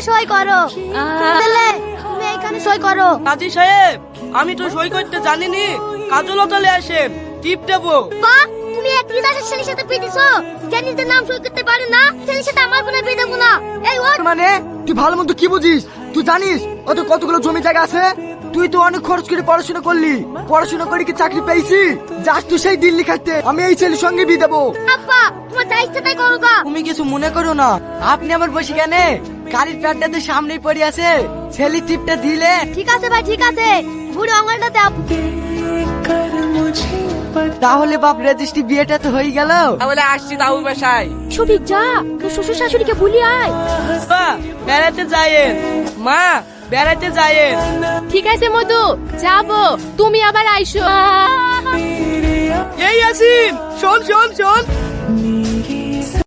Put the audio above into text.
সই করো। ছেলে, তুমি এখানে সই করো। কাজী সাহেব, আমি তো সই করতে জানিনি। কাজলও চলে আসেন, টিপ দেবো। বা, তুমি এক ক্লাসের ছেলের সাথে পেতেছো, যে নিজের নাম সই করতে পারে না, ছেলের সাথে আমার কোনো বিয়ে দেবো না। এই ওঠ। মানে তুই ভালো মন্দ কি বুঝিস? তুই জানিস ওত কতগুলো জমি জায়গা আছে? তুই তো অনেক খরচ করে পড়াশোনা করলি, পড়াশোনা করে কি চাকরি পেয়েছি? যাস তুই সেই দিল্লি খাটতে, আমি এই ছেলের সঙ্গে বিয়ে দেবো। আব্বা, তোমার যা ইচ্ছা তাই করো গা। তুমি কিছু মনে করো না, আপনি আমার বসে কেন? গাড়ির প্যাডটা তো সামনেই পড়ে আছে, ছেলে টিপটা দিলে। ঠিক আছে ভাই, ঠিক আছে, বুড়ো আঙুলটা দাও। তাহলে বাপ রেজিস্ট্রি বিয়েটা তো হয়ে গেল। তাহলে আসছি তাও বাসায়। সবিক যা, তোর শ্বশুর শাশুড়িকে ভুলি আয়। বা, বেড়াতে যায়েন। মা, বেড়াতে যায়েন। ঠিক আছে মধু, যাবো, তুমি আবার আইসো। এই আসিন, শোন শোন শোন।